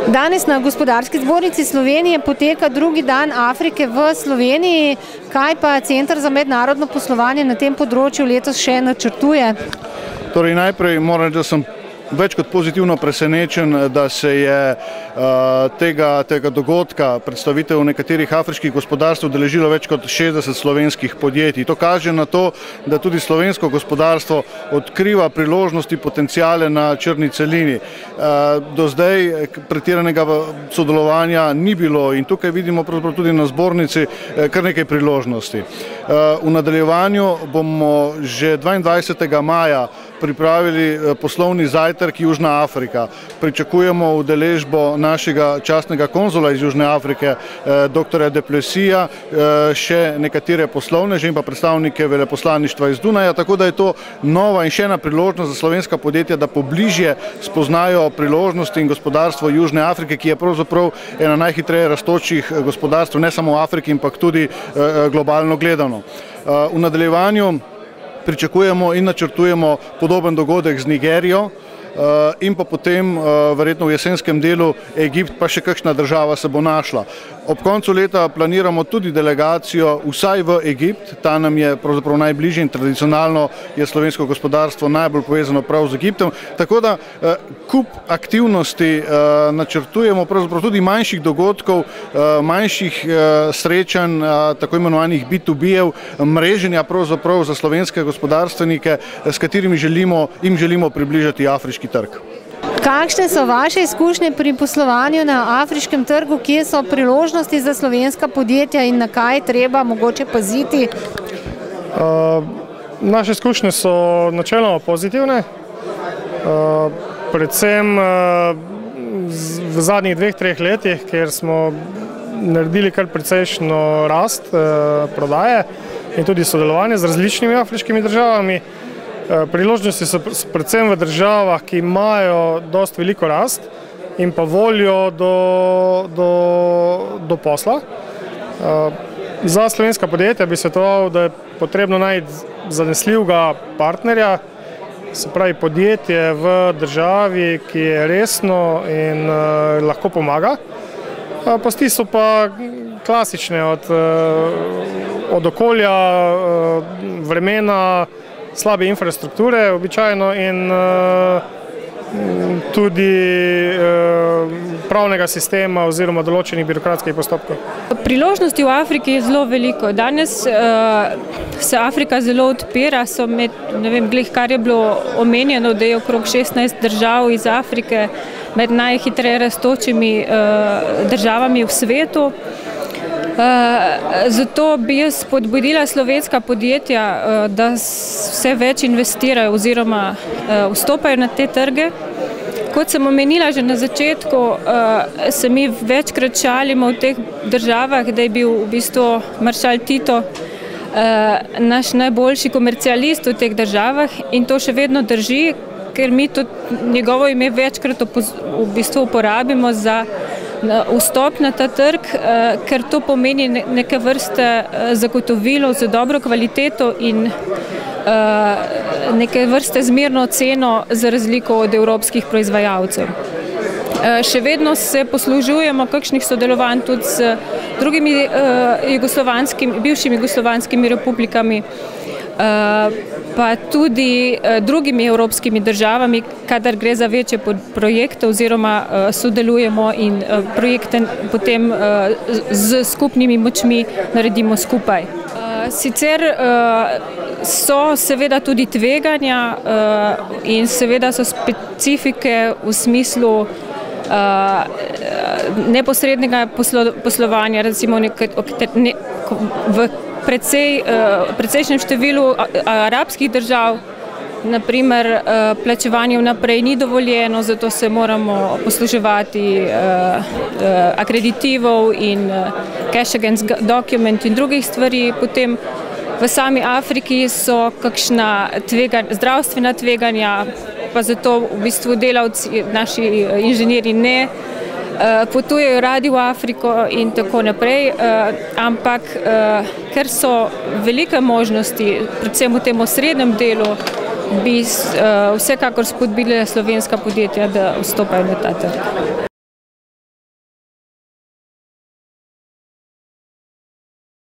Danes na Gospodarski zbornici Slovenije poteka drugi dan Afrike v Sloveniji. Kaj pa Center za mednarodno poslovanje na tem področju letos še načrtuje? Torej, najprej moram reči, da sem več kot pozitivno presenečen, da se je tega dogodka, predstavitev nekaterih afriških gospodarstv, udeležilo več kot 60 slovenskih podjetij. To kaže na to, da tudi slovensko gospodarstvo odkriva priložnosti, potenciale na črni celini. Do zdaj pretiranega sodelovanja ni bilo in tukaj vidimo pravzaprav tudi na zbornici kar nekaj priložnosti. V nadaljevanju bomo že 22. maja pripravili poslovni zajtrk Južna Afrika. Pričakujemo udeležbo našega častnega konzula iz Južne Afrike, dr. De Plessisa, še nekatere poslovneže in pa predstavnike veleposlaništva iz Dunaja, tako da je to nova in še ena priložnost za slovenska podjetja, da pobližje spoznajo priložnosti in gospodarstvo Južne Afrike, ki je pravzaprav ena najhitreje rastočih gospodarstv, ne samo v Afriki, ampak tudi globalno gledano. V nadaljevanju pričakujemo in načrtujemo podoben dogodek z Nigerijo in pa potem verjetno v jesenskem delu Egipt, pa še kakšna država se bo našla. Ob koncu leta planiramo tudi delegacijo vsaj v Egipt, ta nam je pravzaprav najbližje in tradicionalno je slovensko gospodarstvo najbolj povezano prav z Egiptom, tako da kup aktivnosti načrtujemo, pravzaprav tudi manjših dogodkov, manjših srečanj, tako imenovanih B2B-ev, mreženja pravzaprav za slovenske gospodarstvenike, s katerimi želimo približati afriški trg. Kakšne so vaše izkušnje pri poslovanju na afriškem trgu, kje so priložnosti za slovenska podjetja in na kaj treba mogoče paziti? Naše izkušnje so načeloma pozitivne, predvsem v zadnjih 2-3 letih, kjer smo naredili kar precejšno rast prodaje in tudi sodelovanje z različnimi afriškimi državami. Priložnosti so predvsem v državah, ki imajo dosti veliko rast in pa voljo do posla. Za slovenska podjetja bi svetoval, da je potrebno najti zanesljivega partnerja, se pravi podjetje v državi, ki je resno in lahko pomaga. Pasti so pa klasične, od okolja, vremena, slabe infrastrukture običajno in tudi pravnega sistema oziroma določenih birokratskih postopkov. Priložnosti v Afriki je zelo veliko. Danes se Afrika zelo odpira, ne vem, kar je bilo omenjeno, da je okrog 16 držav iz Afrike med najhitreje rastočimi državami v svetu. Zato bi jaz spodbudila slovenska podjetja, da vse več investirajo oziroma vstopajo na te trge. Kot sem omenila že na začetku, se mi večkrat šalimo v teh državah, da je bil v bistvu maršal Tito naš najboljši komercialist v teh državah in to še vedno drži, ker mi tudi njegovo ime večkrat v bistvu uporabimo za vstop na ta trg, ker to pomeni neke vrste zagotovilo za dobro kvaliteto in neke vrste zmerno ceno za razliko od evropskih proizvajalcev. Še vedno se poslužujemo kakšnih sodelovanj tudi z drugimi bivšimi jugoslovanskimi republikami, pa tudi drugimi evropskimi državami, kadar gre za večje projekte oziroma sodelujemo in projekte potem z skupnimi močmi naredimo skupaj. Sicer so seveda tudi tveganja in seveda so specifike v smislu neposrednega poslovanja, recimo v precejšnjem številu arabskih držav, naprimer plačevanje vnaprej ni dovoljeno, zato se moramo posluževati akreditivov in cash against document in drugih stvari. Potem v sami Afriki so kakšna zdravstvena tveganja, pa zato v bistvu delavci, naši inženirji ne potujejo radi v Afriko in tako naprej, ampak ker so velike možnosti, predvsem v tem osrednjem delu, bi vsekakor spodbudila slovenska podjetja, da vstopajo na ta trg.